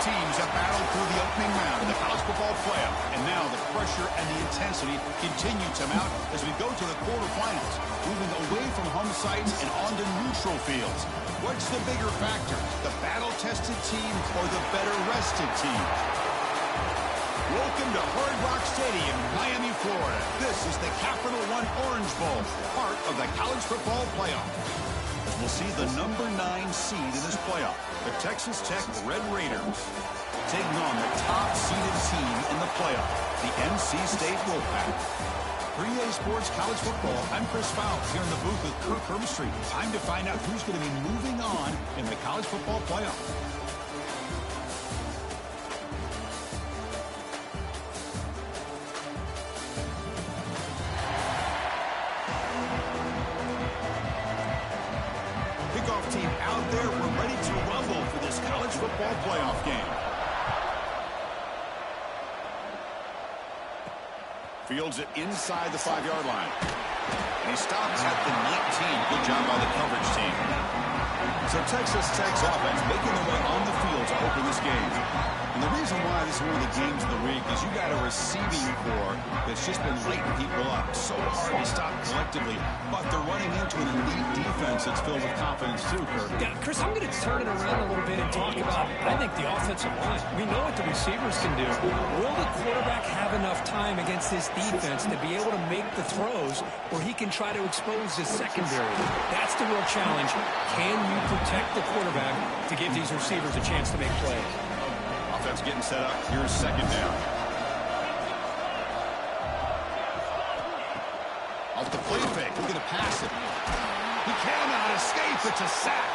teams have battled through the opening round of the college football playoff, and now the pressure and the intensity continue to mount as we go to the quarterfinals, moving away from home sites and onto neutral fields. What's the bigger factor, the battle-tested team or the better-rested team? Welcome to Hard Rock Stadium, Miami, Florida. This is the Capital One Orange Bowl, part of the college football playoff. We'll see the number 9 seed in this playoff, the Texas Tech Red Raiders, taking on the top-seeded team in the playoff, the NC State Wolfpack. For EA Sports College Football, I'm Chris Fowles here in the booth with Kirk Herbstreit. Time to find out who's going to be moving on in the college football playoff. Team out there, we're ready to rumble for this college football playoff game. Fields it inside the 5-yard line. And he stops at the 19. Good job by the coverage team. So Texas Tech's offense making their way on the field to open this game. And the reason why this is one of the games of the week is you got a receiving corps that's just been lighting people up. So hard to stop collectively, but they're running into an elite defense that's filled with confidence too, Kirk. Yeah, Chris, I'm going to turn it around a little bit and talk about, I think, the offensive line. We know what the receivers can do. Will the quarterback have enough time against this defense to be able to make the throws where he can try to expose his secondary? That's the real challenge. Can you protect the quarterback to give these receivers a chance to make plays? Offense getting set up. Here's second down. Off the play fake. Look at the pass it. He cannot escape. It's a sack.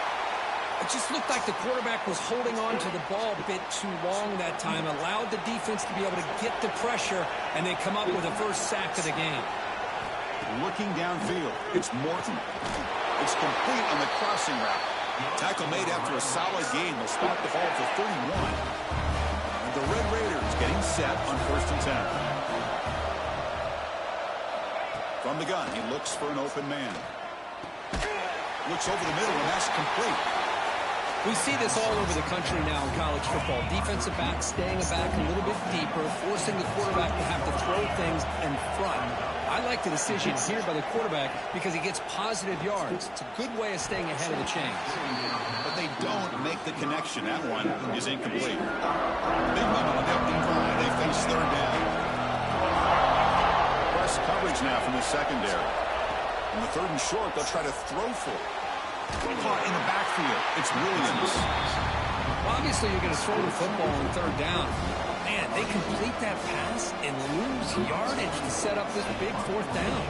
It just looked like the quarterback was holding on to the ball a bit too long that time, allowed the defense to be able to get the pressure, and they come up with the first sack of the game. Looking downfield, it's Morton. It's complete on the crossing route. Tackle made after a solid gain. They'll spot the ball for 31. And the Red Raiders getting set on 1st and 10. From the gun, he looks for an open man. Looks over the middle, and that's complete. We see this all over the country now in college football. Defensive backs staying back a little bit deeper, forcing the quarterback to have to throw things in front. I like the decision here by the quarterback because he gets positive yards. It's a good way of staying ahead of the chains. But they don't make the connection. That one is incomplete. Big moment on the opening drive. They face third down. Press coverage now from the secondary. On the 3rd and short, they'll try to throw for it. Caught in the backfield. It's Williams. Well, obviously, you're going to throw the football on 3rd down. Man, they complete that pass and lose yardage to set up this big 4th down.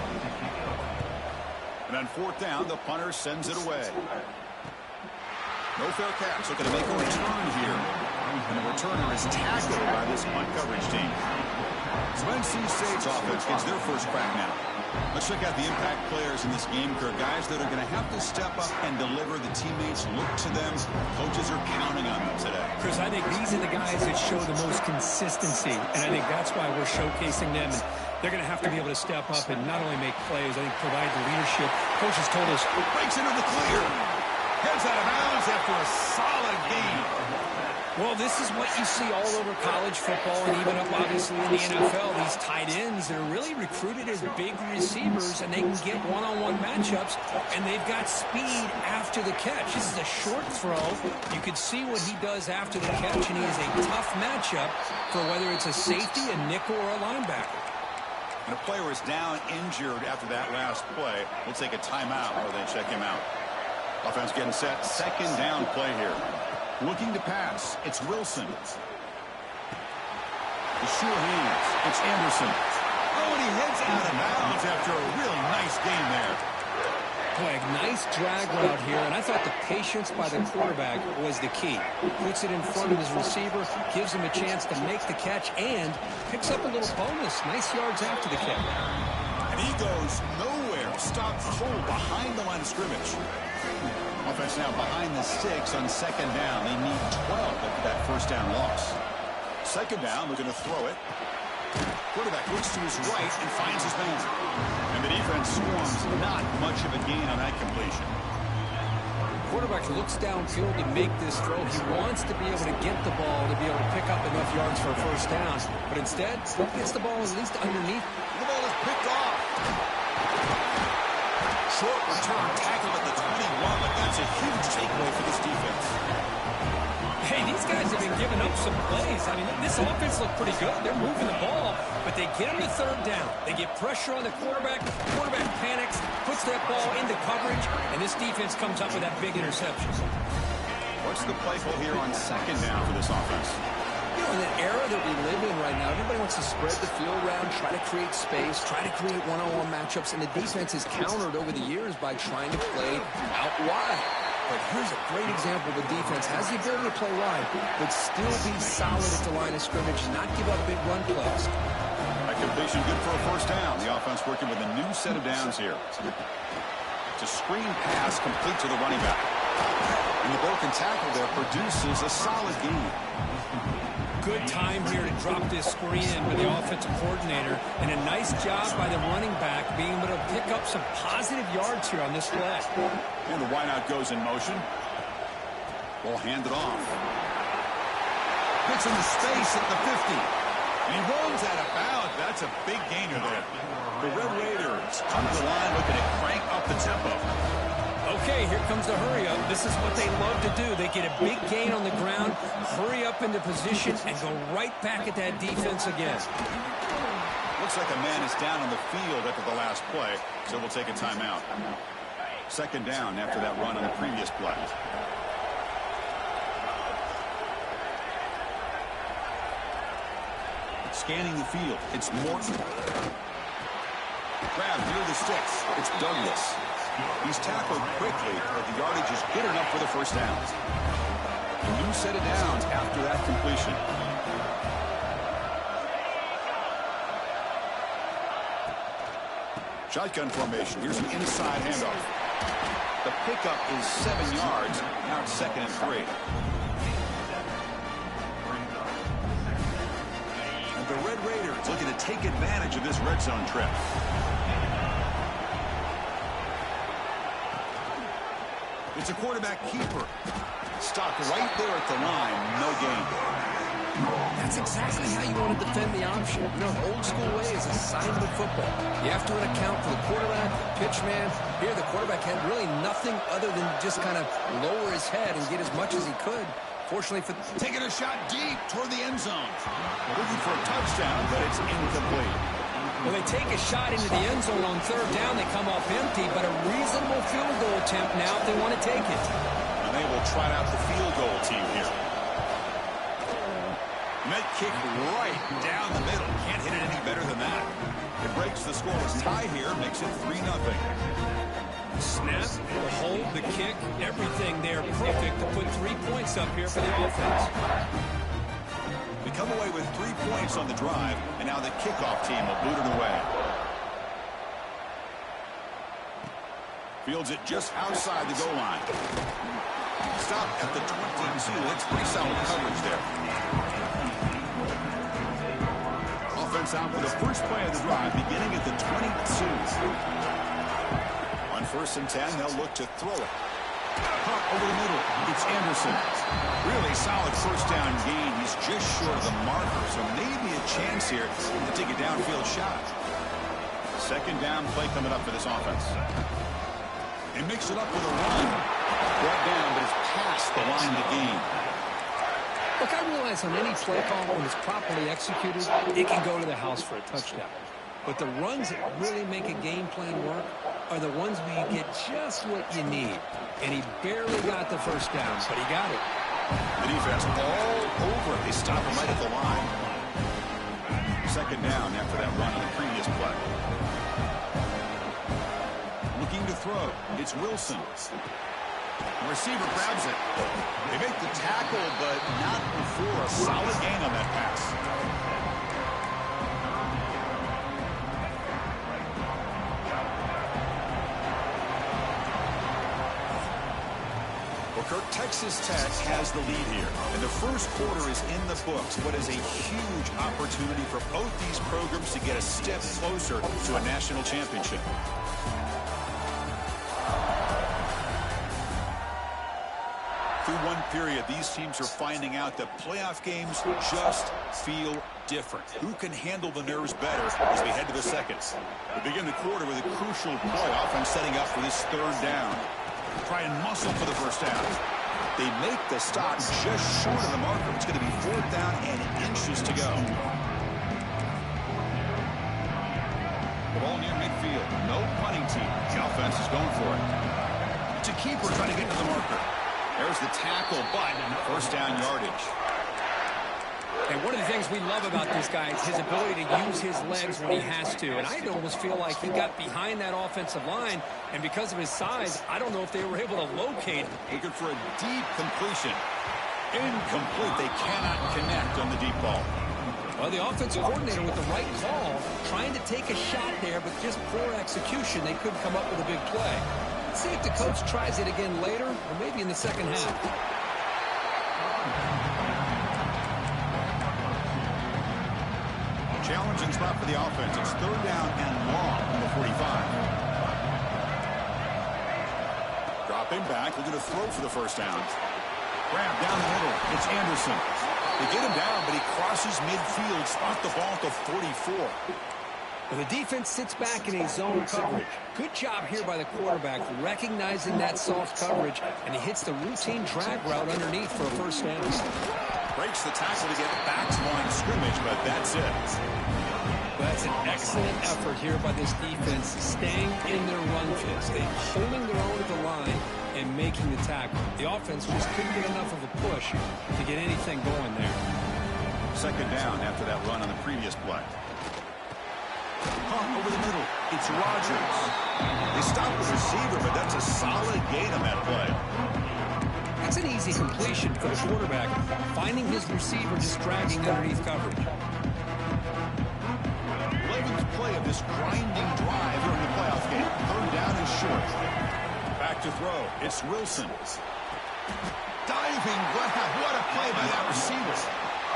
And on 4th down, the punter sends it away. No fair catch. Looking to make a return here. And the returner is tackled by this punt coverage team. So NC State's offense gets their first crack now. Let's check out the impact players in this game, Kirk. Guys that are going to have to step up and deliver. The teammates look to them. Coaches are counting on them today. Chris, I think these are the guys that show the most consistency, and I think that's why we're showcasing them. And they're going to have to be able to step up and not only make plays, I think provide the leadership. Coaches told us. Breaks into the clear. Heads out of bounds after a solid game. Well, this is what you see all over college football and even up, obviously, in the NFL. These tight ends that are really recruited as big receivers, and they can get one-on-one matchups, and they've got speed after the catch. This is a short throw. You can see what he does after the catch, and he is a tough matchup for whether it's a safety, a nickel, or a linebacker. And a player is down injured after that last play. We'll take a timeout while they check him out. Offense getting set. 2nd down play here. Looking to pass. It's Wilson. The sure hands. It's Anderson. Oh, and he heads out of bounds after a really nice game there. Boy, a nice drag route here, and I thought the patience by the quarterback was the key. Puts it in front of his receiver, gives him a chance to make the catch, and picks up a little bonus. Nice yards after the catch. And he goes nowhere. Stopped cold behind the line of scrimmage. Offense now behind the 6 on 2nd down. They need 12 after that 1st down loss. 2nd down, they're going to throw it. Quarterback looks to his right and finds his man. And the defense swarms. Not much of a gain on that completion. quarterback looks downfield to make this throw. He wants to be able to get the ball to be able to pick up enough yards for a first down. But instead, he gets the ball at least underneath. The ball is picked off. Short return tackle at the 21, but that's a huge takeaway for this defense. Hey, these guys have been giving up some plays. I mean, this offense looked pretty good. They're moving the ball, but they get him to third down. They get pressure on the quarterback. Quarterback panics, puts that ball into coverage, and this defense comes up with that big interception. What's the play call here on second down for this offense? You know, in the era that we live in right now, everybody wants to spread the field around, try to create space, try to create one-on-one matchups, and the defense has countered over the years by trying to play out wide. But here's a great example of a defense has the ability to play wide, but still be solid at the line of scrimmage, not give up big run plays. That completion good for a first down. The offense working with a new set of downs here. It's a screen pass complete to the running back. And the broken tackle there produces a solid gain. Good time here to drop this screen in by the offensive coordinator, and a nice job by the running back being able to pick up some positive yards here on this play. And the wideout goes in motion. Ball handed off. Gets into space at the 50. And he runs out of bounds. That's a big gainer there. The Red Raiders come to the line looking to crank up the tempo. Okay, here comes the hurry up. This is what they love to do. They get a big gain on the ground, hurry up into position, and go right back at that defense again. Looks like a man is down on the field after the last play, so we'll take a timeout. Second down after that run on the previous play. Scanning the field, it's Morton. Grab near the sticks, it's Douglas. He's tackled quickly, but the yardage is good enough for the first down. A new set of downs after that completion. Shotgun formation. Here's an inside handoff. The pickup is 7 yards. Now it's 2nd and 3. And the Red Raiders looking to take advantage of this red zone trip. It's a quarterback keeper. Stopped right there at the line. No gain. That's exactly how you want to defend the option. You know, old school way is assignment football. You have to account for the quarterback, the pitch man. Here, the quarterback had really nothing other than just kind of lower his head and get as much as he could. Fortunately for... Taking a shot deep toward the end zone. Looking for a touchdown, but it's incomplete. Well, they take a shot into the end zone on third down. They come off empty, but a reasonable field goal attempt now if they want to take it. And they will trot out the field goal team here. Net kick right down the middle. Can't hit it any better than that. It breaks the scoreless tie here, makes it 3-0. Snap, the hold, the kick, everything there perfect to put 3 points up here for the offense. They come away with 3 points on the drive, and now the kickoff team will boot it away. Fields it just outside the goal line. Stop at the 22. That's pretty solid coverage there. Offense out for the first play of the drive, beginning at the 22. On 1st and 10, they'll look to throw it. Caught over the middle. It's Anderson. Really solid first down gain. He's just short of the marker, so maybe a chance here to take a downfield shot. Second down play coming up for this offense. They mix it up with a run. Brought down, but it's past the line to gain. Look, I realize on any play call, when it's properly executed, it can go to the house for a touchdown. But the runs that really make a game plan work are the ones where you get just what you need. And he barely got the first down, but he got it. The defense all over it. They stop him right at the line. Second down after that run on the previous play. Looking to throw. It's Wilson. The receiver grabs it. They make the tackle, but not before a solid gain on that pass. Kirk, Texas Tech has the lead here, and the first quarter is in the books. What is a huge opportunity for both these programs to get a step closer to a national championship. through one period, these teams are finding out that playoff games just feel different. Who can handle the nerves better as we head to the second? We begin the quarter with a crucial play. Offense setting up for this third down. Try and muscle for the first down. They make the stop just short of the marker. It's going to be fourth down and inches to go. The ball near midfield. No punting team. The offense is going for it. It's a keeper trying to get to the marker. There's the tackle, but first down yardage. And one of the things we love about this guy is his ability to use his legs when he has to. And I almost feel like he got behind that offensive line, and because of his size, I don't know if they were able to locate him. Looking for a deep completion. Incomplete. They cannot connect on the deep ball. Well, the offensive coordinator with the right call, trying to take a shot there, but just poor execution. They couldn't come up with a big play. Let's see if the coach tries it again later, or maybe in the second half. Challenging spot for the offense. It's third down and long on the 45. Dropping back, looking to throw for the first down. Grab down the middle. It's Anderson. They get him down, but he crosses midfield, spot the ball at the 44. Well, the defense sits back in a zone coverage. Good job here by the quarterback, recognizing that soft coverage, and he hits the routine drag route underneath for a first down. Breaks the tackle to get back to line of scrimmage, but that's it. Well, that's an excellent effort here by this defense, staying in their run fits. They're holding their own at the line and making the tackle. The offense just couldn't get enough of a push to get anything going there. Second down after that run on the previous play. Pump over the middle. It's Rodgers. They stop the receiver, but that's a solid gain on that play. That's an easy completion for the quarterback, finding his receiver just dragging underneath coverage. 11th play of this grinding drive during the playoff game. Third down and short. Back to throw. It's Wilson. Diving grab. What a play by that receiver.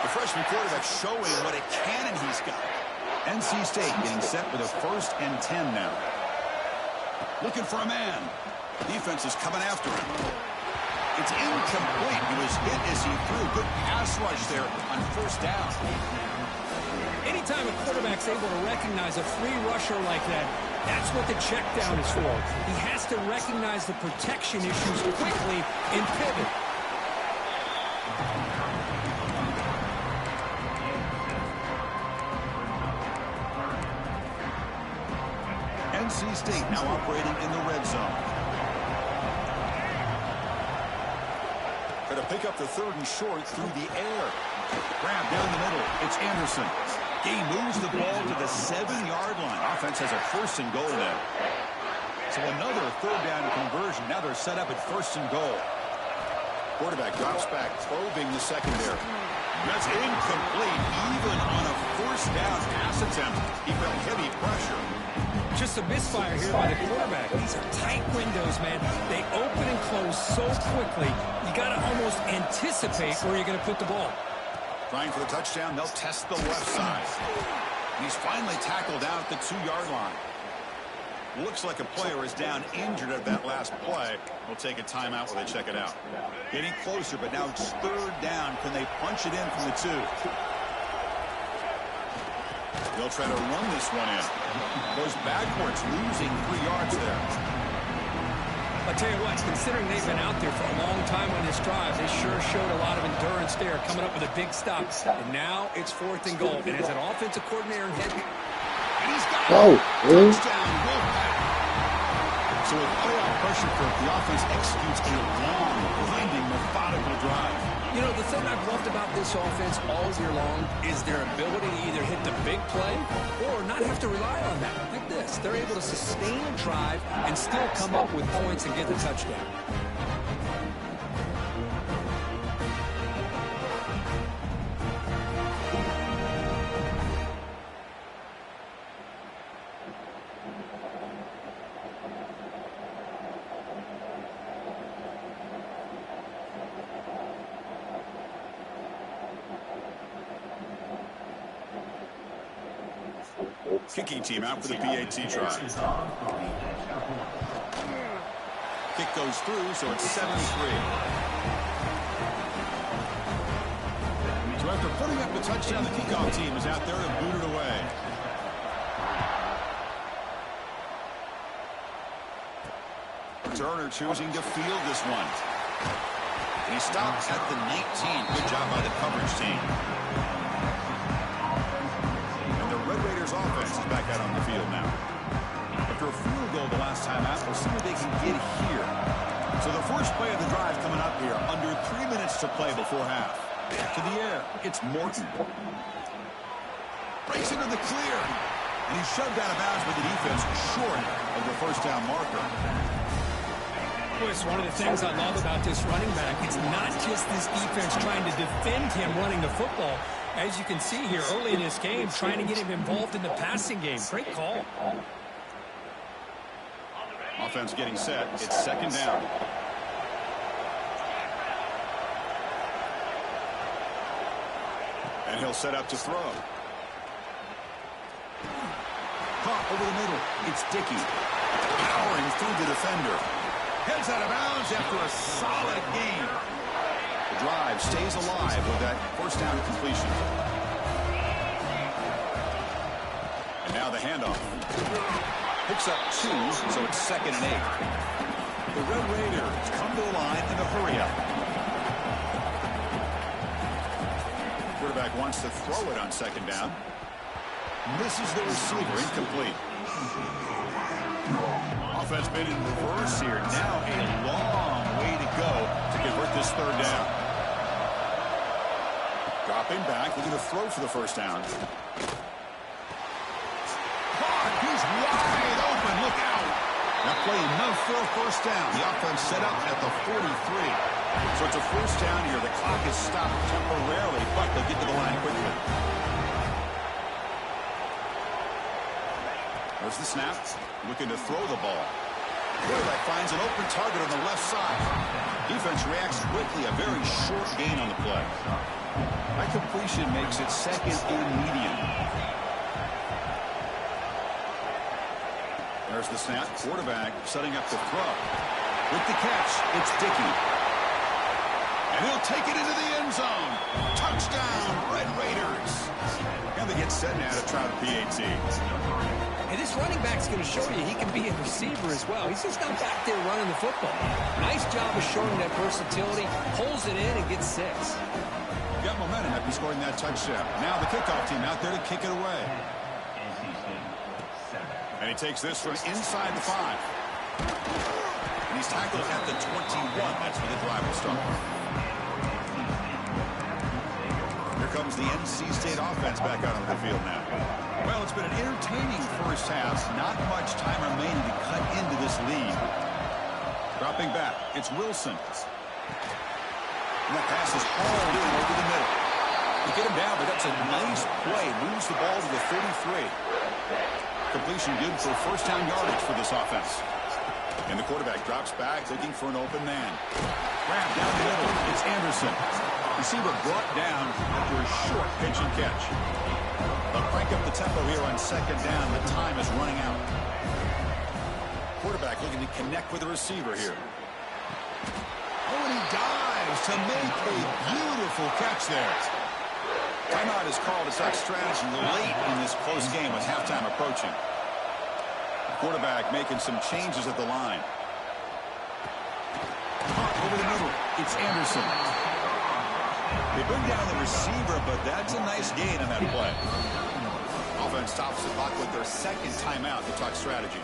The freshman quarterback showing what a cannon he's got. NC State getting set with a 1st and 10 now. Looking for a man. Defense is coming after him. It's incomplete. He was hit as he threw. Good pass rush there on first down. Anytime a quarterback's able to recognize a free rusher like that, that's what the check down is for. He has to recognize the protection issues quickly and pivot. NC State now operating in the red zone. Going to pick up the third and short through the air. Grab down the middle. It's Anderson. He moves the ball to the 7-yard line. Offense has a 1st and goal now. So another third down conversion. Now they're set up at 1st and goal. Quarterback drops back, probing the secondary. That's incomplete. Even on a 1st down pass attempt, he felt heavy pressure. Just a misfire here by the quarterback. These are tight windows, man. They open and close so quickly. You got to almost anticipate where you're going to put the ball. Trying for the touchdown, they'll test the left side. He's finally tackled out at the 2-yard line. Looks like a player is down injured at that last play. We'll take a timeout while they check it out. Getting closer, but now it's third down. Can they punch it in from the 2? They'll try to run this one in. Goes backwards, losing 3 yards there. I'll tell you what, considering they've been out there for a long time on this drive, they sure showed a lot of endurance there, coming up with a big stop. And now it's 4th and goal. And as an offensive coordinator and head, and he's got it. Touchdown, Wolfpack. So with playoff pressure, the offense executes a long, grinding, methodical drive. You know, the thing I've loved about this offense all year long is their ability to either hit the big play or not have to rely on that. Like this, they're able to sustain a drive and still come up with points and get the touchdown. Kicking team out for the PAT try. Kick goes through, so it's 7-3. So after putting up the touchdown, the kickoff team is out there to boot it away. Turner choosing to field this one. And he stops at the 19. Good job by the coverage team. And the Red Raiders offense is back out on the field now. After a field goal the last time out, we'll see what they can get here. So the first play of the drive coming up here. Under 3 minutes to play before half. To the air, it's Morton. Breaks into the clear. And he's shoved out of bounds with the defense short of the first down marker. It's one of the things I love about this running back. It's not just this defense trying to defend him running the football. As you can see here early in this game, trying to get him involved in the passing game. Great call. Offense getting set. It's second down. And he'll set up to throw. Caught over the middle. It's Dickey. Powering through the defender. Heads out of bounds after a solid gain. The drive stays alive with that first down completion. And now the handoff. Picks up 2, so it's 2nd and 8. The Red Raiders come to the line in a hurry-up. Quarterback wants to throw it on 2nd down. Misses the receiver, incomplete. Offense been in reverse here. Now a long way to go to convert this 3rd down. Dropping back, looking to throw for the first down. Caught, he's wide open, look out. That play enough for a first down. The offense set up at the 43. So it's a first down here. The clock is stopped temporarily, but they'll get to the line quickly. There's the snap, looking to throw the ball. Quarterback finds an open target on the left side. Defense reacts quickly, a very short gain on the play. That completion makes it 2nd and medium. There's the snap, quarterback setting up the throw. With the catch, it's Dickey. And he'll take it into the end zone. Touchdown, Red Raiders. And they get set now to try the PAT. And this running back's going to show you he can be a receiver as well. He's just not back there running the football. Nice job of showing that versatility. Pulls it in and gets 6. Got momentum after scoring that touchdown. Now the kickoff team out there to kick it away. And he takes this from inside the 5. And he's tackled at the 21. That's where the drive will start. Here comes the NC State offense back out on the field now. Well, it's been an entertaining first half. Not much time remaining to cut into this lead. Dropping back, it's Wilson. And that pass is hauled in over the middle. You get him down, but that's a nice play. Moves the ball to the 33. Completion good for first down yardage for this offense. And the quarterback drops back, looking for an open man. Grab down the middle, it's Anderson. Receiver brought down after a short pitch and catch. They'll crank up the tempo here on 2nd down. The time is running out. Quarterback looking to connect with the receiver here. Oh, and he dives to make a beautiful catch there. Timeout is called. It's that strategy late in this close game with halftime approaching. Quarterback making some changes at the line. Over the middle, it's Anderson. They bring down the receiver, but that's a nice gain on that play. Offense stops the clock with their 2nd timeout to talk strategy.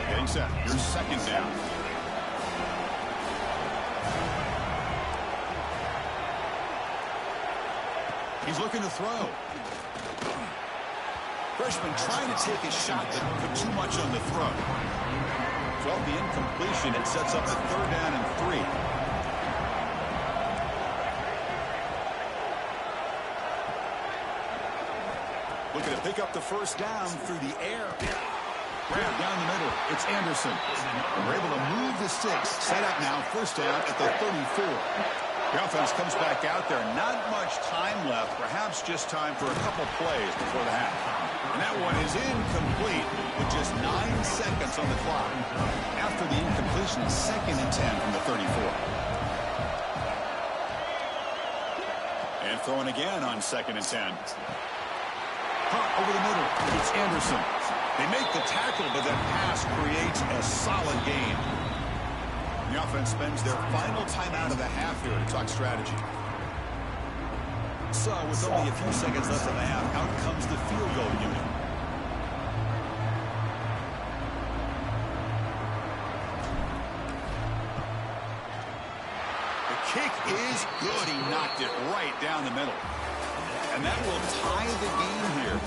Getting set. Here's 2nd down. He's looking to throw. Freshman trying to take a shot, but put too much on the throw. So the incompletion, it sets up a 3rd down and 3. Looking to pick up the first down through the air. Grab down the middle. It's Anderson. We're able to move the sticks. Set up now. First down at the 34. The offense comes back out there. Not much time left. Perhaps just time for a couple plays before the half. And that one is incomplete with just 9 seconds on the clock. After the incompletion, 2nd and 10 from the 34. They're throwing again on 2nd and 10. Hot over the middle. It's Anderson. They make the tackle, but that pass creates a solid gain. The offense spends their final timeout of the half here to talk strategy. So, with only a few seconds left in the half, out comes the field goal unit. The kick is good. He knocked it right down the middle. And that will tie the game here.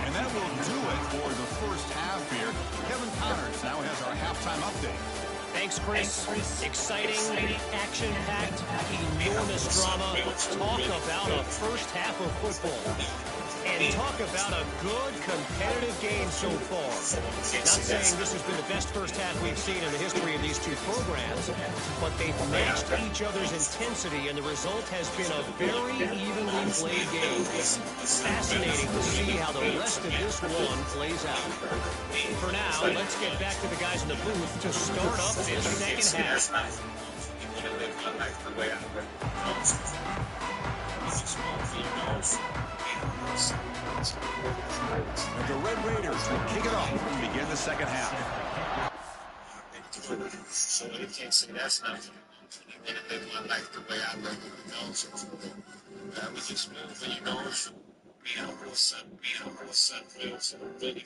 And that will do it for the first half here. Kevin Connors now has our halftime update. Thanks, Chris. Exciting, action-packed, enormous drama. Talk about a first half of football. And talk about a good, competitive game so far. Not saying this has been the best first half we've seen in the history of these two programs, but they've matched each other's intensity, and the result has been a very evenly played game. Fascinating to see how the rest of this one plays out. For now, let's get back to the guys in the booth to start up this second half. And the Red Raiders will kick it off and begin the second half. So you can't say that's nothing. You live my life the way I live it, you know. So we just move, you know, be a real son, real really.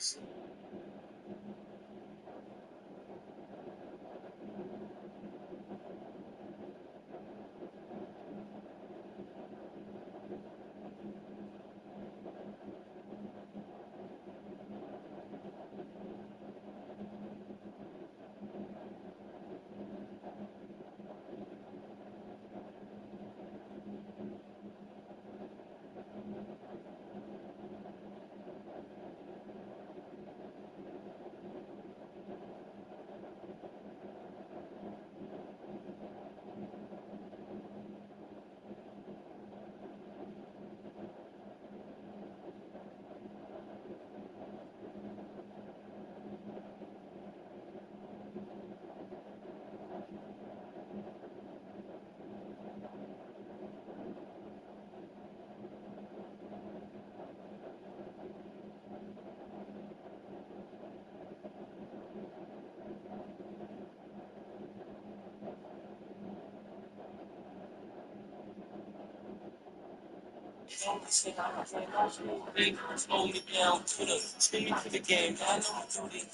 They slow me down to the speed of the game. I know what to do.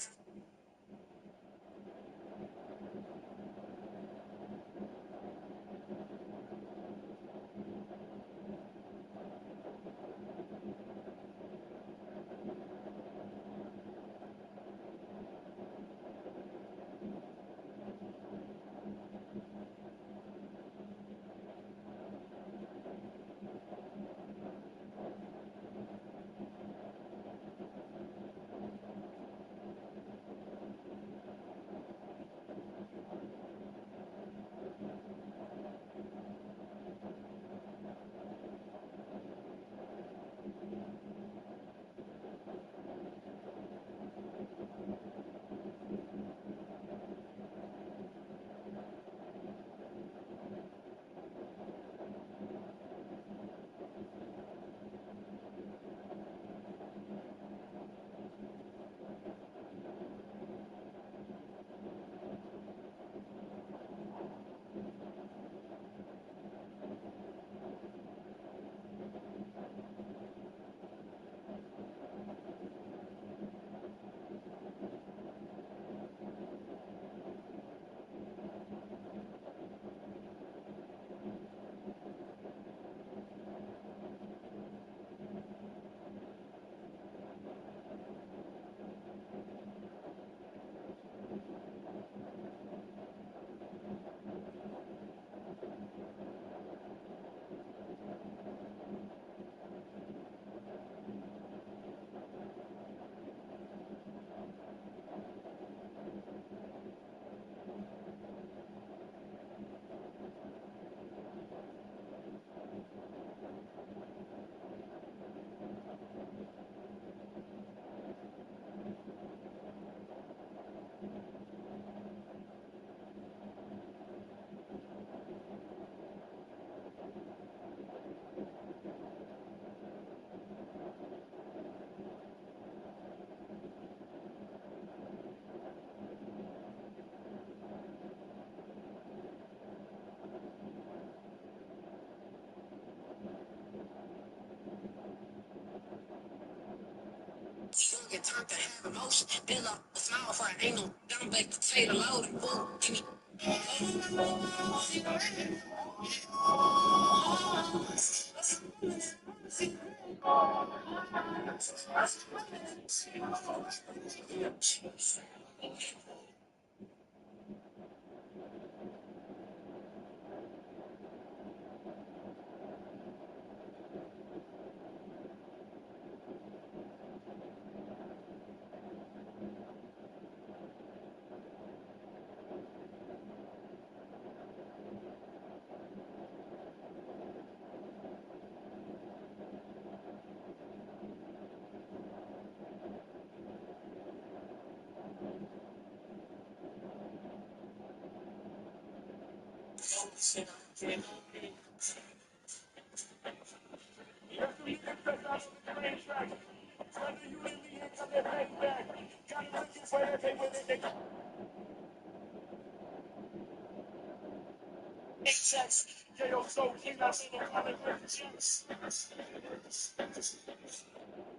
You turn to have emotion. Build up a smile for an angle. Down back to Taylor loaded. Boom. Give me.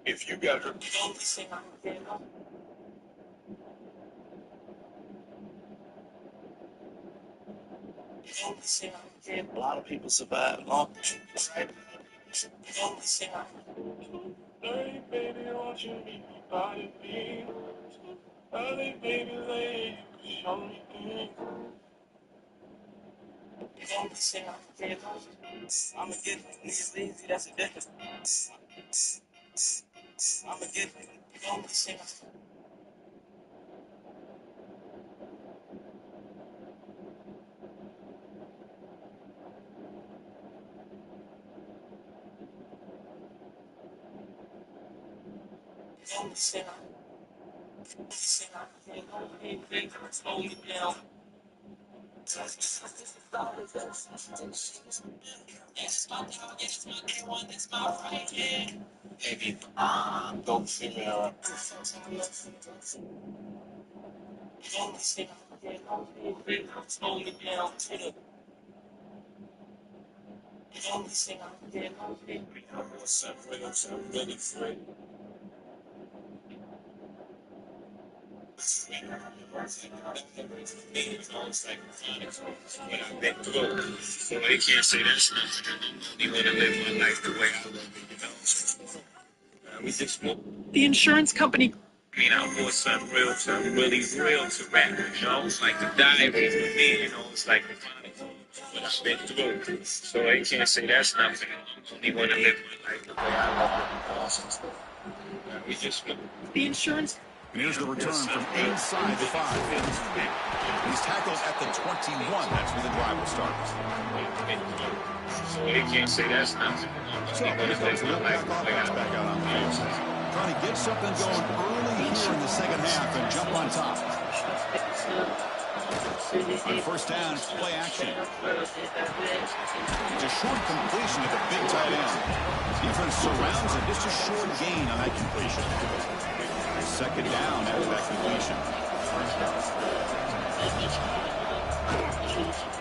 If you got her, a lot of people survive long. Hey, baby, won't you meet me by me? Hey, baby, lady, show me things. I'ma get niggas lazy, that's a difference. I'ma get slow me down. Maybe don't female. Slow me down. I'm really free. It's like what I've been through. So they can't say that's nothing. You want to live my life the way I live it, we just move. The insurance company. I mean, I bought something really real to rap, It's like the diary for me, It's like the what I've been through. So they can't say that's nothing. I only want to live my life the way I live it, we just move. The insurance. And here's the return from inside the 5. He's tackled at the 21. That's where the drive will start. So they can't say that's nothing. So he's going to look back out on the field. Trying to get something going early here in the second half and jump on top. On first down, it's play action. It's a short completion to the big tight end. Defense surrounds it. Just a short gain on that completion. Second down after that completion.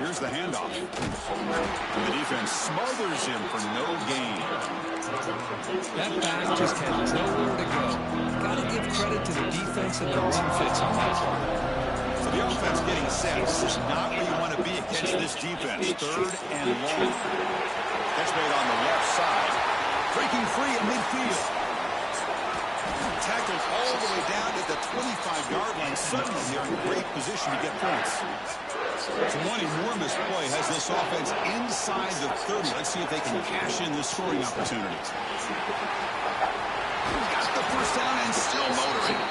Here's the handoff. And the defense smothers him for no gain. That back just had nowhere to go. Got to give credit to the defense and the run fits on that one. So the offense getting set. This is not where you want to be against this defense. Third and long. Catch made on the left side. Breaking free in midfield. Tackled all the way down at the 25-yard line. Suddenly they're in great position to get points. So one enormous play has this offense inside the 30. Let's see if they can cash in this scoring opportunity. Got the first down and still motoring.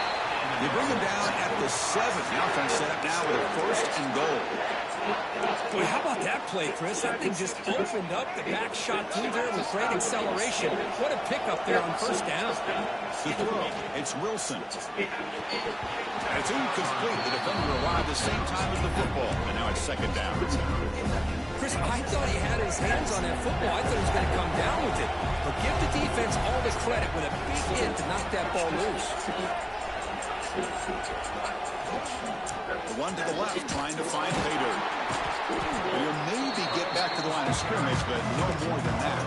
They bring him down at the 7. The offense set up now with a first and goal. Boy, how about that play, Chris? That thing just opened up. The back shot through there with great acceleration. What a pickup there on first down. The throw, it's Wilson. And it's incomplete. The defender arrived the same time as the football. And now it's second down. Chris, I thought he had his hands on that football. I thought he was going to come down with it. But give the defense all the credit with a big hit to knock that ball loose. The one to the left trying to find pay dirt. He'll maybe get back to the line of scrimmage, but no more than that.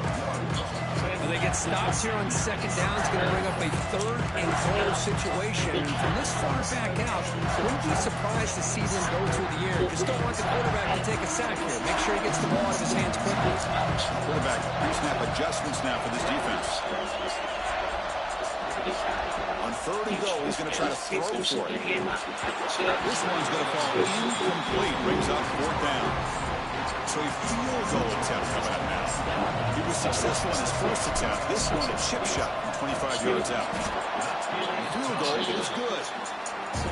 Well, they get stops here on second down. It's going to bring up a 3rd and goal situation. And from this far back out, wouldn't be surprised to see them go through the air. Just don't want the quarterback to take a sack here. Make sure he gets the ball out of his hands quickly. Quarterback pre-snap adjustments now for this defense. On 3rd and goal, he's going to try to throw for it. This one's going to fall incomplete. Brings up 4th down. So a field goal attempt coming up now. He was successful in his first attempt. This one a chip shot from 25 yards out. The field goal is good.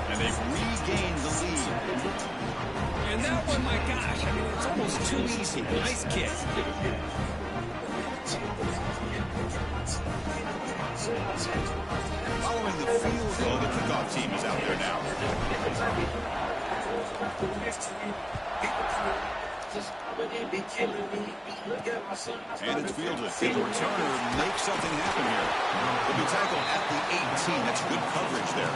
And they've regained the lead. And that one, my gosh, I mean, it's almost too easy. Nice kick. Following the field goal, the kickoff team is out there now. And it's fielded. Can the returner make something happen here? He'll be tackled at the 18. That's good coverage there.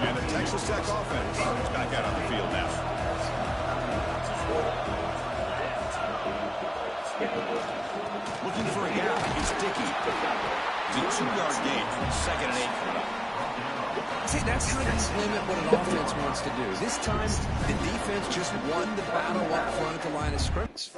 And the Texas Tech offense is back out on the field now. Looking for a gap. It's Dickey. It's a 2-yard gain. 2nd and 8 coming up. See, that's how you limit what an offense wants to do. This time, the defense just won the battle up front at the line of scrimmage.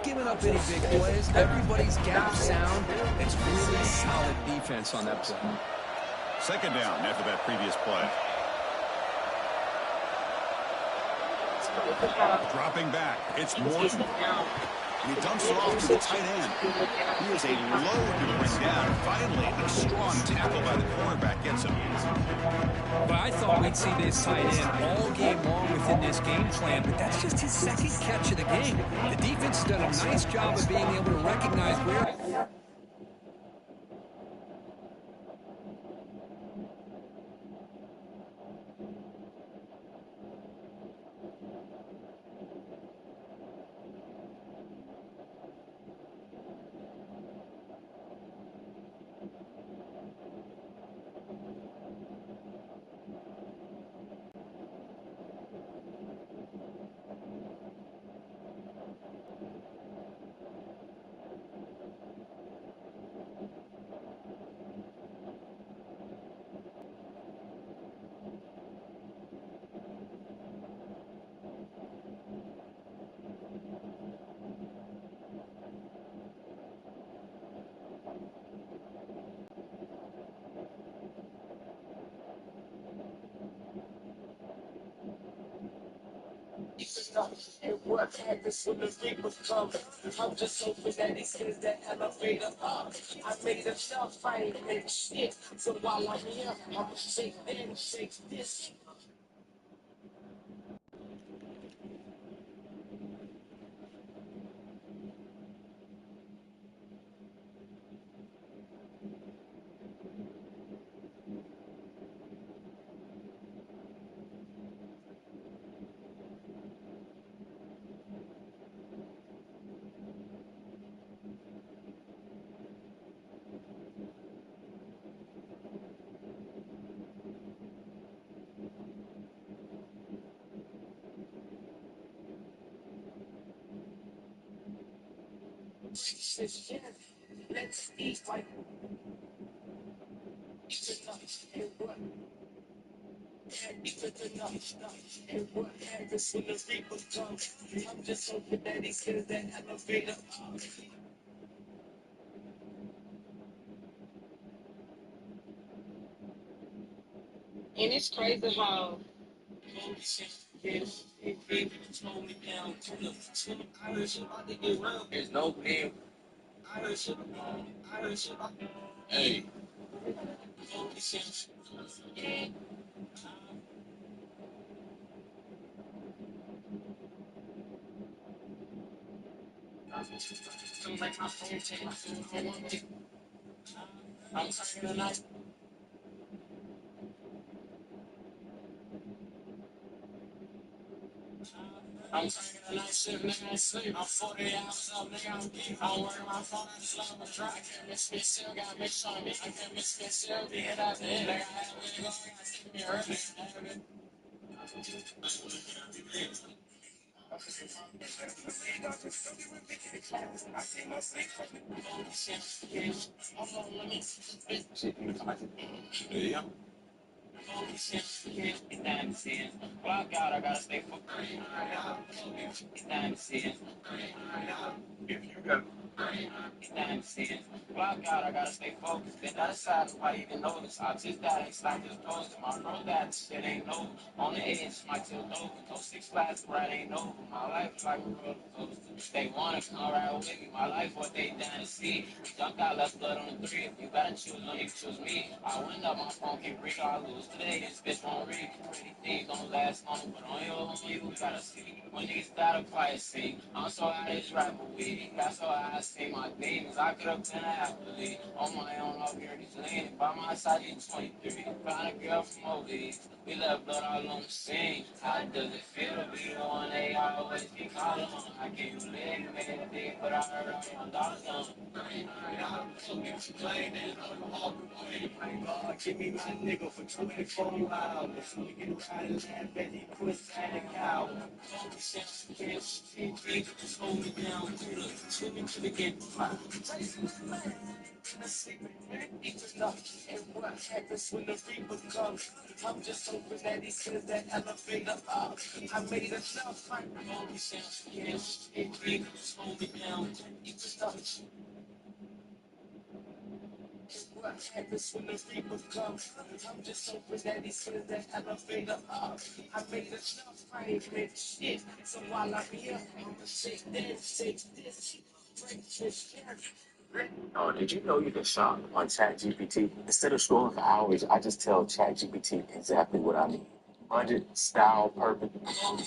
Giving up any big plays, everybody's gap sound. It's really solid defense on that play. 2nd down after that previous play. Dropping back, it's Morton. And he dumps it off to the tight end. He is a load to bring down. Finally, a strong tackle by the cornerback gets him. But I thought we'd see this tight end all game long within this game plan, but that's just his 2nd catch of the game. The defense has done a nice job of being able to recognize where... And what happens when the reaper comes? I'm just hoping that he sends that elevator up. I made enough fight and shit. So while I'm here, I'ma shake them, shake this. Let's eat like it's enough and what? It's enough and what happens when the reaper comes? I'm just hoping that he sends that elevator up. And it's crazy how there's no pain. Hey. I'm turning the night. I'm taking a night shift, nigga, ain't sleep. I'm 40 hours up, nigga, I'm geek. I'm working my phone, I just love my dry. I can't miss me still, gotta make sure me. I can't miss me still, be hit after hit. Like I had a way to go, I gotta take me early. Yeah. Block out, I gotta stay focused. If you got block out, I gotta stay focused. Then that side, nobody even notice. I just that ain't like this post. My bro, that shit ain't over. On the edge, my till over. No 6 flags, right ain't over. My life is like a roller coaster. They wanna come right with me. My life, what they down to see. Jumped out, left blood on the 3. If you gotta choose one, you choose me. I went up, my phone keep ringing. I lose today. This bitch won't read. Pretty things don't last long, but on you gotta see. When these start a quiet scene, I'm so out of this rapper weed. That's why I see my demons. I could've been an athlete. On my own, up here, just leaning. By my side, you 23. Found a girl from overseas. We left blood all on the scene. How does it feel to be the one they always be calling on? I can't believe you made a deal, but I heard all my dollars on. Give me my nigga for 24 hours. We can try to laugh at the pussy and the cow. Just hold me down. Swim into the game. And what happens when the reaper comes? I'm just hoping that he says that elevator up. I made enough fight. Just hold me down. What happens when the reaper comes? I'm just hoping that he says that elevator up. I made enough fight, man. Shit. So while I'm here, I'ma shake this, break this, Oh, did you know you can shop on ChatGPT? Instead of scrolling for hours, I just tell ChatGPT exactly what I need. Budget, style, perfect. Hold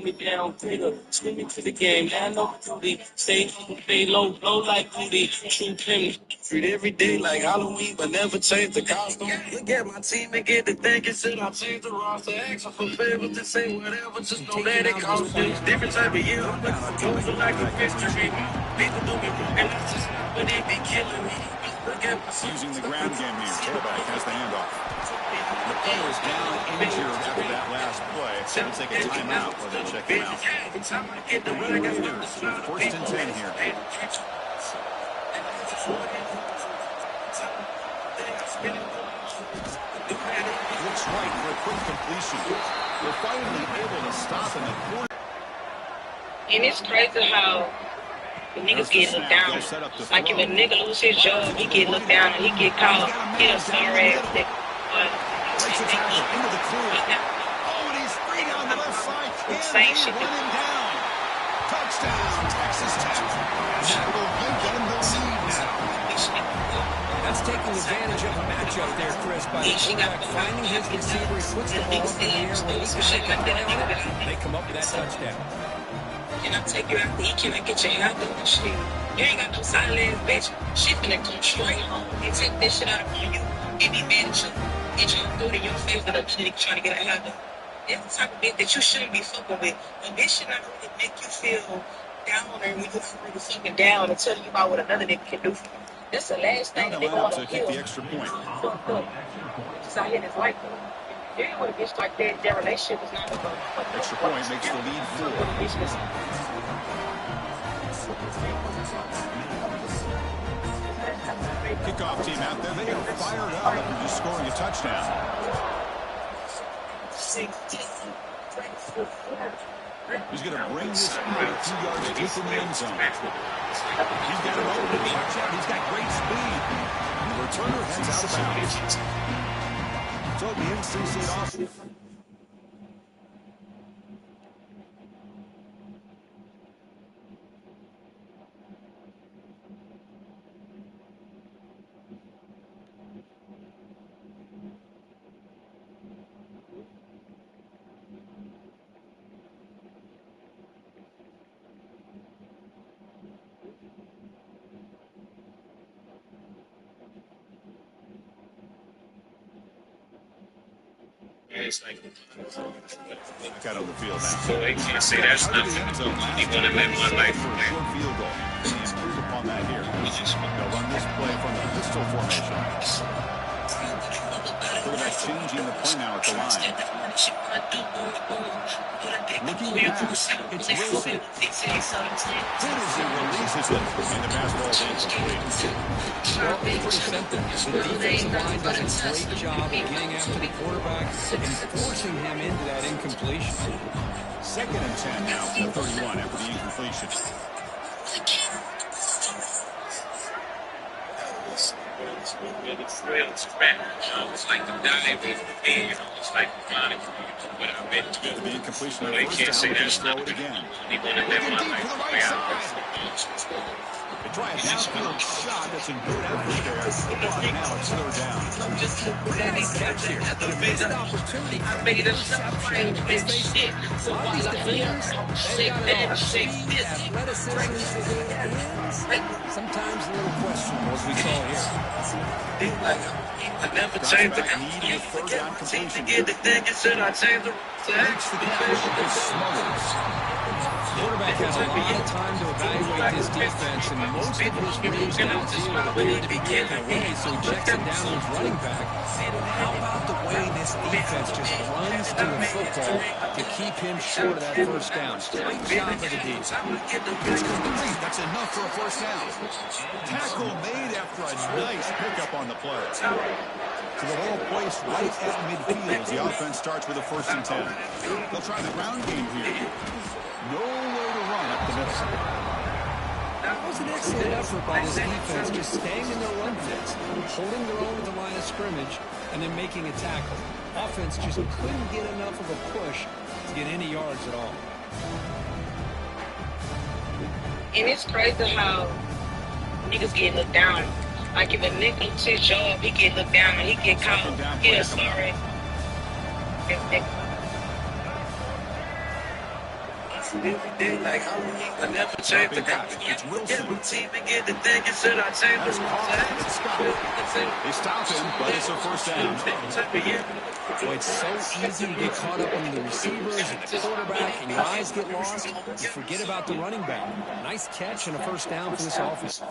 me down, Peter. Swim me to the game. Now I know duty. Stay home, stay low, blow like booty. True pimp. Treat every day like Halloween, but never change the costume. Look at my team and get to thinking, should I change the roster? Ask for favors to say whatever, just know that it costs you. Different type of year, I'm looking for like a mystery. People do me wrong, and that's just not what they be killing me. Look at my Using the ground game here. Tailback has the handoff. The player is down injured after that last play. They'll take a timeout or they'll check him out. First and 10 here. Looks right for a quick completion. They're finally able to stop in the corner. And it's crazy how the niggas get looked down. Like if a nigga lose his job, he get looked down and he get called. He a sorry ass nigga. Breaks the tackle into the clear. Oh, and he's free down the left side. Can Same they shit. run him down? Touchdown, Texas Tech. That will give them the lead now. That's taking advantage of a matchup there, Chris, by the quarterback finding his receiver. He puts the ball up in the air where he can make a play on it. They come up with that touchdown. And I take you out there, you cannot get your hair done and shit. You ain't got no silence, bitch. She finna come straight home and take this shit out of you. Get me mad at you. And try to throw it in your face with a nigga trying to get a hair done. That's the type of bitch that you shouldn't be fucking with. But this should not really make you feel down when you're not really fucking down and telling you about what another nigga can do for you. That's the last thing that they want to kick the extra point. Just out here, this life. You ain't with a bitch like that. Their relationship is not about extra point makes the lead 4. Kickoff team out there. They are fired up after just scoring a touchdown. He's going to bring this out 2 yards deep in the end zone. He's got it open. Watch out. He's got great speed. And the returner heads out of bounds. So the NC State offense. It's like Got on the field now. so they can't say that's nothing. He want to live my life for a short field goal. They improve upon that here. They'll run this play from the pistol formation. Quarterback changing the play now at the line. Looking to pass. It's Wilson. Good as he releases it. And the pass ball is incomplete. Well, it's pretty simple. The defensive line does a great job of getting after the quarterback and forcing him into that incompletion. 2nd and 10 now from the 31 after the incompletion. It's like the dive in the bed. It's like flying what I've been through. The incompletion So on they first can't down. say We're going to that's throw it nothing. again. He want to live my Deep life to the the right way I side. They try a downfield shot. That's a good effort there. But now it's 3rd down. Pretty nice catch here. But a missed opportunity for interception is facing. A lot of these defenders, they've got it all. Speed, athleticism, and sometimes a little questionable, as we saw here. I never changed the Need a 3rd down completion. get the thing and said I changed the Makes the catch. It's Smothers. Quarterback has a lot of time to evaluate this defense, and most of his reads downfield appear to be taken away, so he checks it down to his running back. How about the way this defense just runs to the football to keep him short of that first down? Great job by the D. It's complete. That's enough for a first down. Tackle made after a nice pickup on the play. So the ball placed right at midfield as the offense starts with a 1st and 10. They'll try the ground game here. No way to run up the middle. That was an excellent effort by this defense, just staying in their run fits, holding their own at the line of scrimmage, and then making a tackle. Offense just couldn't get enough of a push to get any yards at all. And it's crazy how niggas get looked down. Like if a nigga loses his job, he get looked down and he get caught. Yeah, sorry. Like I never changed the It's Wilson. team and get the thing and said I changed That's caught. It's Scott. They stop him, but it's a first down. Boy, it's so easy to get caught up in the receivers and the quarterback, and your eyes get lost. You forget about the running back. Nice catch and a first down for this offense.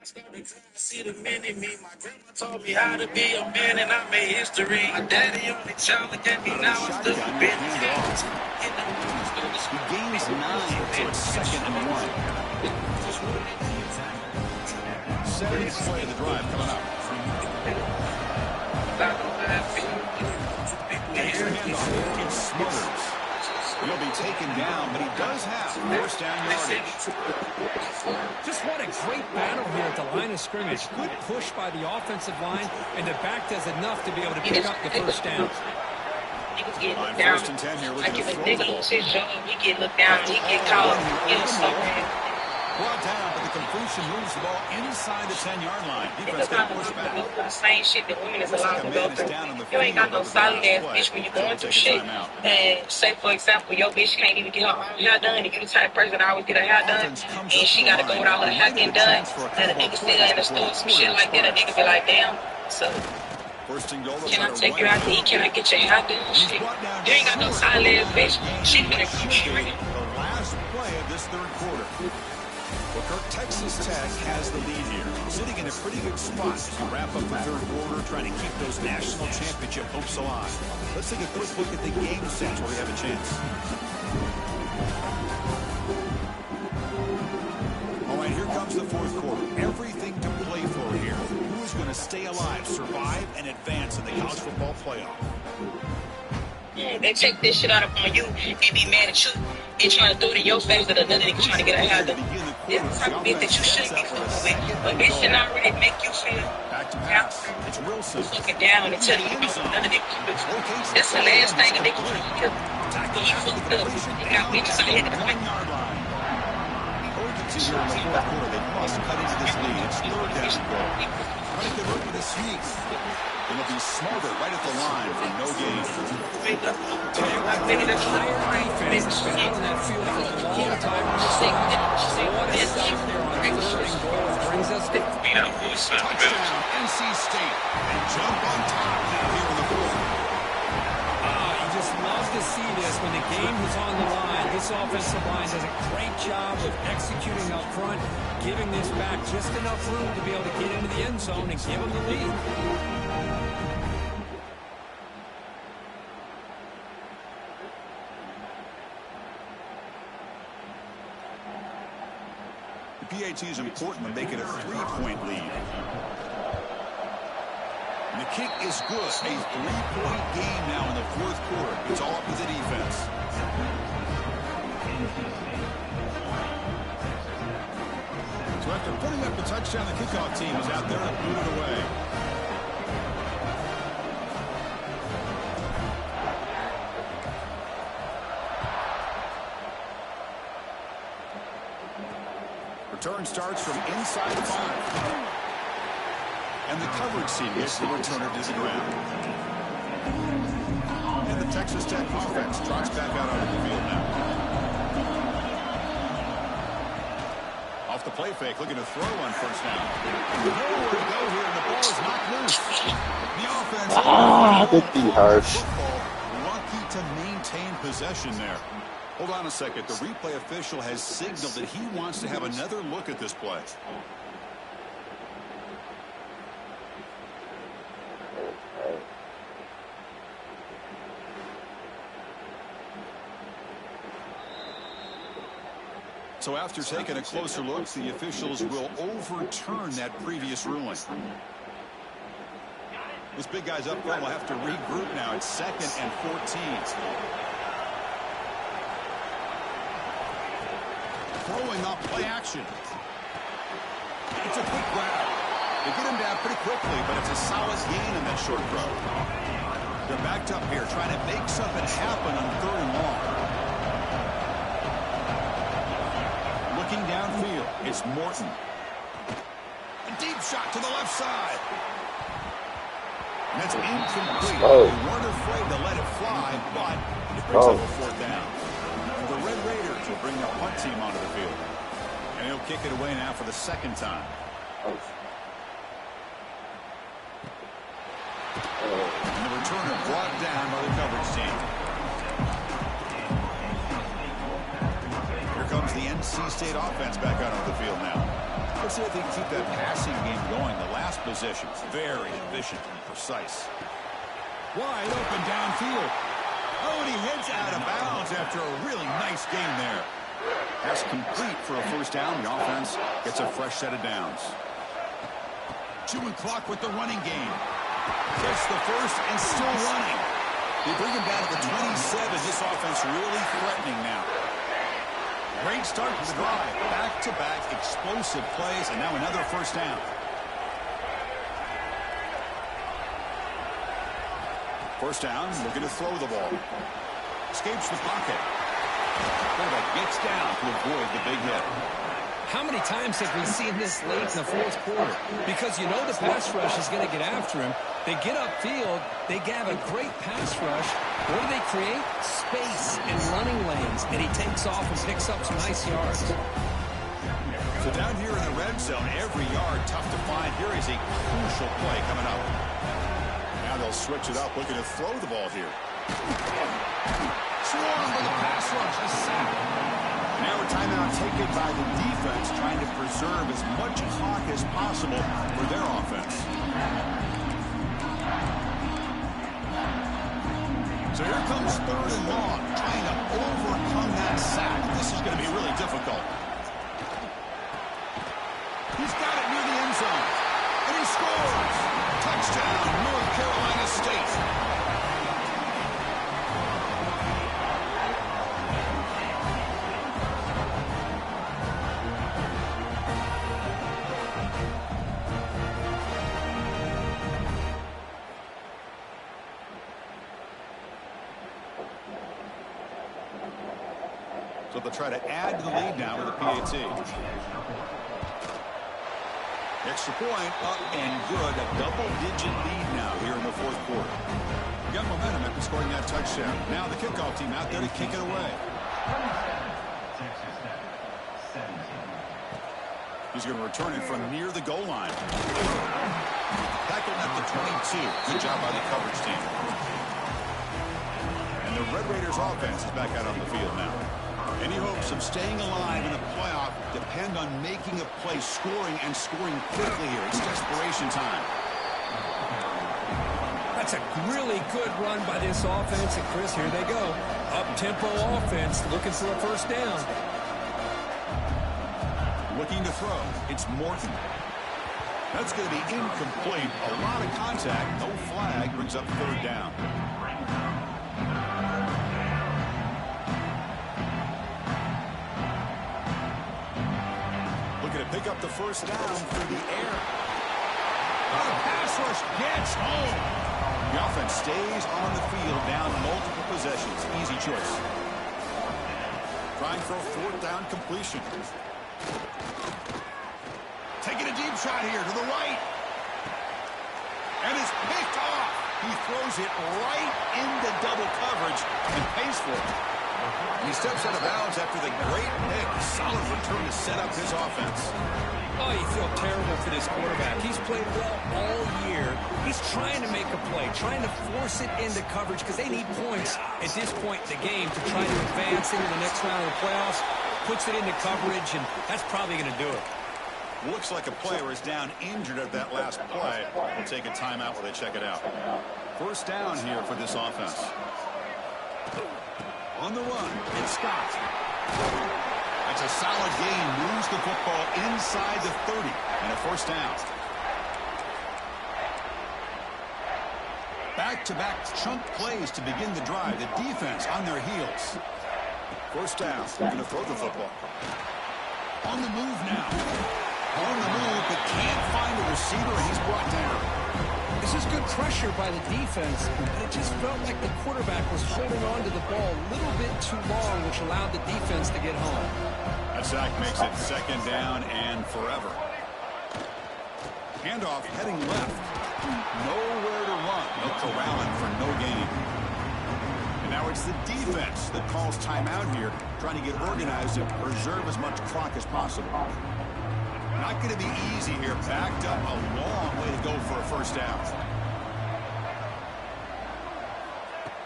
See the mini me. My grandma taught me how to be a man, and I made history. My daddy only child looked at me now. I stood Shotgun, for your hand off. business. He gains 9, so it's 2nd and 1. Seventh play of the drive coming up. Takes the handoff. It smothers. He'll be taken down, but he does have first down yardage. Just what a great battle here at the line of scrimmage. Good push by the offensive line, and the back does enough to be able to pick up the first down. On 1st and 10 here, looking to throw the ball. He get looked down. He get caught. Brought down, but the completion moves the ball inside the 10-yard line. Defense got to push back. The same shit that women is Looks allowed like a to go man is through. down on the You ain't got no field solid over the ass last bitch when play. you're going So through take a shit. timeout. And say, for example, your bitch can't even get her own hair done, and you the type of person that always get her hair done, Offense comes and up she the got to go line. with all her hair Might have getting a done, chance for a and a couple nigga of still plays in the before store, the some shit quarter like that, a nigga be like, damn. So, First and goal. can I take you out to eat? Can I get your hair done? Shit. You ain't got no solid ass bitch. She finna come straight. The last play of this 3rd quarter. Well, Kirk, Texas Tech has the lead here, sitting in a pretty good spot to wrap up the 3rd quarter, trying to keep those national championship hopes alive. Let's take a quick look at the game sets where we have a chance. All right, here comes the 4th quarter. Everything to play for here. Who is going to stay alive, survive, and advance in the college football playoff? They take this shit out upon you and be mad at you and trying to throw it in your face that another nigga trying to get a hair done. It's the type of bitch that you shouldn't be fooling with. But this shit not really make you feel Back to pass. It's Wilson. fucking down and telling you about another nigga. That's the last thing a nigga can hear. When you fucked up, you got bitches out here that fight. Urgency here in the 4th quarter. They must cut into this lead. It's 3rd down and goal. Trying to convert with a sneak. It'll be smothered right at the line for no gain. Defense has been out on that field for a long time. What a stop there on 3rd and goal. Brings us to Touchdown, NC State. They jump on top now here in the 4th. You just love to see this when the game is on the line. This offensive line does a great job of executing up front, giving this back just enough room to be able to get into the end zone and give them the lead. The PAT is important to make it a 3-point lead. And the kick is good. A 3-point game now in the 4th quarter. It's all up to the defense. So after putting up the touchdown, the kickoff team is out there and boot it away. Return starts from inside the 5. And the coverage team gets the returner to the ground. And the Texas Tech offense trots back out onto the field now. Off the play fake, looking to throw on 1st down. Nowhere to go here, and the ball is knocked loose. The offense that'd be harsh. lucky to maintain possession there. Hold on a second. The replay official has signaled that he wants to have another look at this play. So after taking a closer look, the officials will overturn that previous ruling. This big guy's up front will have to regroup now. It's 2nd and 14. Throwing off play action. It's a quick grab. They get him down pretty quickly, but it's a solid gain in that short throw. They're backed up here trying to make something happen on 3rd and long. Looking downfield, it's Morton. A deep shot to the left side. And that's incomplete. They weren't afraid to let it fly, but it brings up a 4th down. And the Red Raiders will bring the punt team onto the field. And he'll kick it away now for the 2nd time. And the returner brought down by the coverage team. Here comes the NC State offense back out on the field now. Let's see if they can keep that passing game going. The last possession, very efficient and precise. Wide open downfield. Oh, and he heads out of bounds after a really nice game there. Pass complete for a first down. The offense gets a fresh set of downs. Chewing clock with the running game. Gets the first and still running. They bring him down to the 27. This offense really threatening now. Great start to the drive. Back-to-back explosive plays, and now another first down. First down, looking to throw the ball. Escapes the pocket. Quarterback gets down to avoid the big hit. How many times have we seen this late in the fourth quarter? Because you know the pass rush is going to get after him. They get upfield. They have a great pass rush. What do they create? Space and running lanes. And he takes off and picks up some nice yards. So down here in the red zone, every yard tough to find. Here is a crucial play coming up. Now they'll switch it up, looking to throw the ball here. Swarmed by the pass rush. A sack. Now a timeout taken by the defense, trying to preserve as much clock as possible for their offense. So here comes third and long, trying to overcome that sack. This is going to be really difficult. He's got it near the end zone, and he scores. Touchdown, North Carolina State. So they'll try to add to the lead now with a PAT. Extra point up and good. A double-digit lead now here in the fourth quarter. Got momentum after scoring that touchdown. Now the kickoff team out there to kick it away. He's going to return it from near the goal line. Tackled at the 22. Good job by the coverage team. And the Red Raiders offense is back out on the field now. Any hopes of staying alive in a playoff depend on making a play, scoring, and scoring quickly here. It's desperation time. That's a really good run by this offense. And, Chris, here they go. Up-tempo offense looking for a first down. Looking to throw. It's Morton. That's going to be incomplete. A lot of contact. No flag. Brings up third down. Looking to pick up the first down through the air. Oh, the pass rush gets home. The offense stays on the field, down multiple possessions. Easy choice. Trying for a fourth down completion. Taking a deep shot here to the right. And it's picked off. He throws it right into double coverage and pays for it. And he steps out of bounds after the great pick. Solid return to set up his offense. Oh, you feel terrible for this quarterback. He's played well all year. He's trying to make a play, trying to force it into coverage because they need points at this point in the game to try to advance into the next round of the playoffs. Puts it into coverage, and that's probably going to do it. Looks like a player is down injured at that last play. We'll take a timeout while they check it out. First down here for this offense. On the run, it's Scott. That's a solid gain. Moves the football inside the 30 and a first down. Back-to-back chunk plays to begin the drive. The defense on their heels. First down. Going to throw the football. On the move now. On the move, but can't find a receiver, and he's brought down. This is good pressure by the defense, but it just felt like the quarterback was holding on to the ball a little bit too long, which allowed the defense to get home. That sack makes it second down and forever. Handoff heading left. Nowhere to run. No corralling for no gain. And now it's the defense that calls timeout here, trying to get organized and preserve as much clock as possible. Not going to be easy here. Backed up a long way to go for a first down.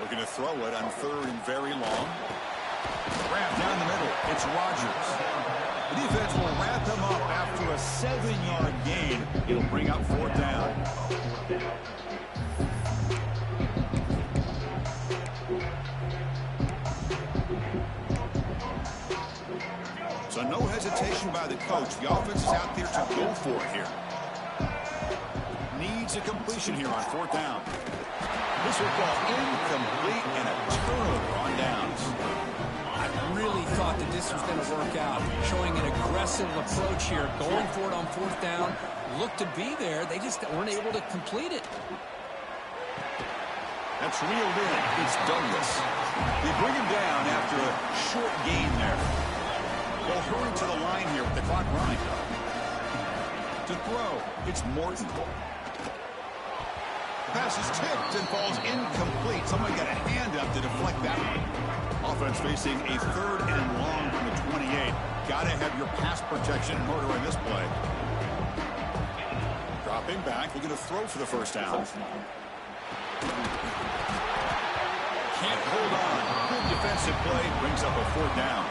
Looking to throw it on third and very long. Grab down the middle. It's Rodgers. Defense will wrap him up after a 7-yard gain. It'll bring up 4th down. So no hesitation by the coach. The offense is out there to go for it here. Needs a completion here on 4th down. This will fall incomplete and a turnover on downs. I really thought that this was going to work out. Showing an aggressive approach here. Going for it on 4th down. Looked to be there. They just weren't able to complete it. That's reeled in. It's Douglas. They bring him down after a short gain there. They'll hurry to the line here with the clock running. To throw, it's Morton. Pass is tipped and falls incomplete. Someone got a hand up to deflect that one. Offense facing a 3rd and long from the 28. Got to have your pass protection in order on this play. Dropping back, looking to throw for the 1st down. Can't hold on. Good defensive play, brings up a 4th down.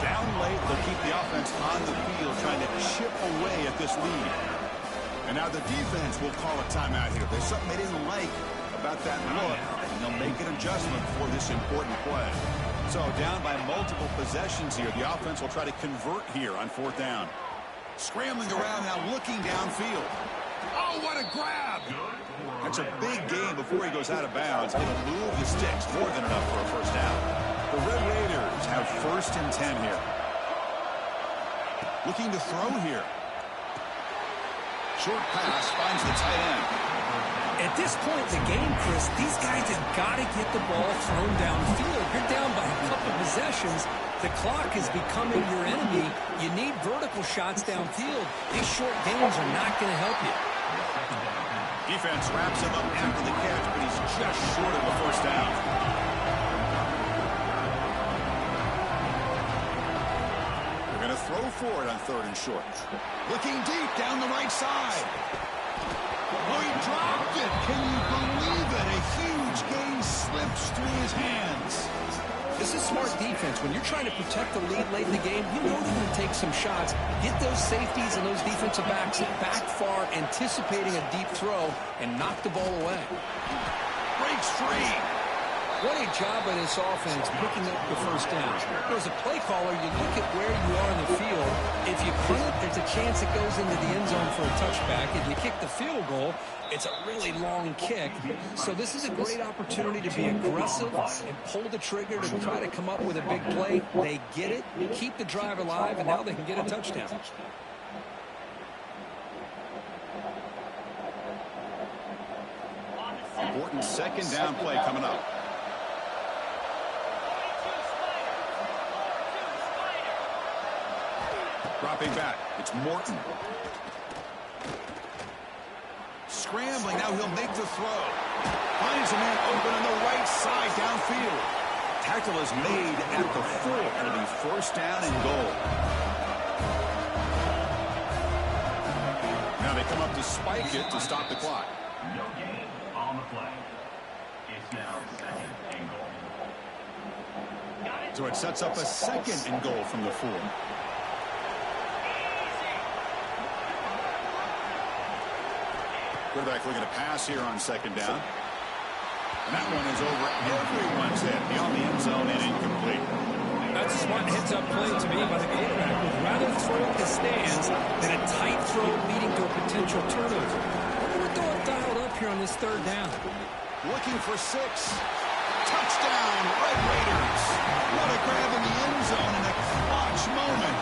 Down late, they'll keep the offense on the field, trying to chip away at this lead. And now the defense will call a timeout here. There's something they didn't like about that look, and they'll make an adjustment for this important play. So down by multiple possessions here, the offense will try to convert here on 4th down. Scrambling around now, looking downfield. Oh, what a grab! That's a big gain before he goes out of bounds. It'll move the sticks, more than enough for a 1st down. The Red Raiders have 1st and 10 here. Looking to throw here. Short pass finds the tight end. At this point in the game, Chris, these guys have got to get the ball thrown downfield. You're down by a couple possessions. The clock is becoming your enemy. You need vertical shots downfield. These short gains are not going to help you. Defense wraps him up after the catch, but he's just short of a 1st down. They're going to throw for it on 3rd and short. Looking deep down the right side. Oh, he dropped it. Can you believe it? A huge gain slips through his hands. This is smart defense. When you're trying to protect the lead late in the game, you know they're going to take some shots. Get those safeties and those defensive backs back far, anticipating a deep throw, and knock the ball away. Breaks free. What a job by this offense picking up the 1st down. As a play caller, you look at where you are in the field. If you punt it, there's a chance it goes into the end zone for a touchback. If you kick the field goal, it's a really long kick. So this is a great opportunity to be aggressive and pull the trigger to try to come up with a big play. They get it, keep the drive alive, and now they can get a touchdown. Important 2nd down play coming up. Dropping back, it's Morton. Scrambling, now he'll make the throw. Finds a man open on the right side downfield. Tackle is made at the 4. It'll be 1st down and goal. Now they come up to spike it to stop the clock. No gain on the play. It's now 2nd and goal. So it sets up a 2nd and goal from the 4. Quarterback looking to pass here on 2nd down. And that one is over everyone's head beyond the end zone and incomplete. That's a smart heads-up play to me by the quarterback. Would rather throw it to stands than a tight throw leading to a potential turnover. We're dialed up here on this 3rd down. Looking for 6. Touchdown, Red Raiders. What a grab in the end zone in a clutch moment.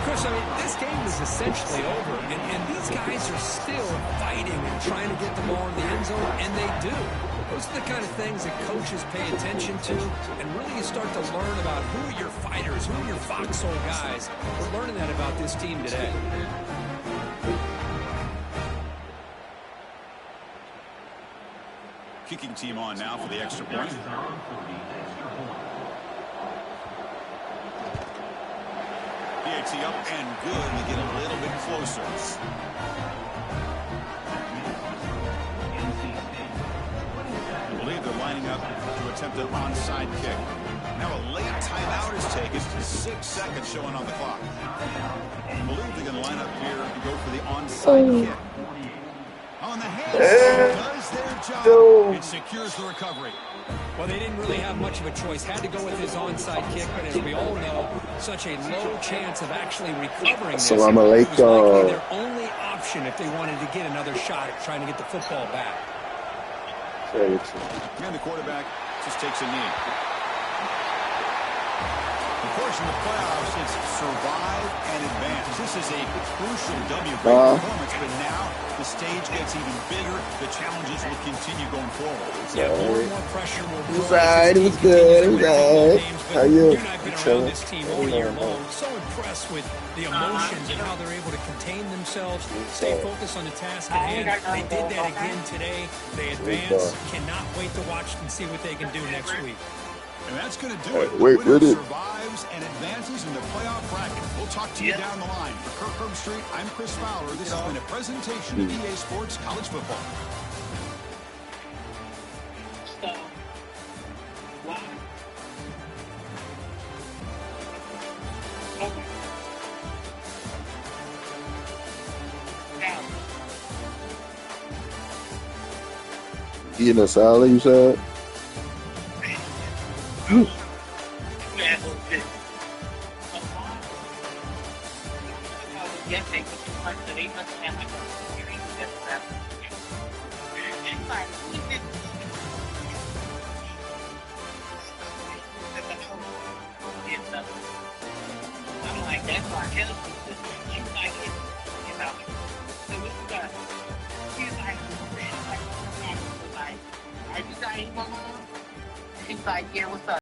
Chris, I mean, this game is essentially over, and these guys are still fighting and trying to get the ball in the end zone, and they do. Those are the kind of things that coaches pay attention to, and really you start to learn about who are your fighters, who are your foxhole guys. We're learning that about this team today. Kicking team on now for the extra point. PAT up and good. We get a little bit closer. I believe they're lining up to attempt an onside kick. Now a late timeout is taken. 6 seconds showing on the clock. I believe they're going to line up here and go for the onside kick. On the hands, does their job. It secures the recovery. Well, they didn't really have much of a choice. Had to go with his onside kick, but as we all know, such a low chance of actually recovering this. Assalamu It was likely alaikum. their only option if they wanted to get another shot at trying to get the football back. And the quarterback just takes a knee. Of course, in the playoffs, it's survive and advance. This is a crucial W. Great performance, but now the stage gets even bigger. The challenges will continue going forward. Yeah, more and more pressure will grow. It was good. It was good. How you? You and I have been around this team all year long. So impressed with the emotions and how they're able to contain themselves, stay focused on the task at hand. They did that again today. They advance. Cannot wait to watch and see what they can do next week. And that's going to do it. Wait, The winner wait. survives and advances in the playoff bracket. We'll talk to you down the line. For Kirk Herbstreit, I'm Chris Fowler. This has been a presentation of EA Sports College Football. So, wow. Okay. Now, Eating a salad, you said? yes, this. Yes, they like the they must have like a hearing test that. It's like, I'm like, that's not healthy. She's like, you know. So what you got? She's like, are you got any mama? She's like, yeah, what's up?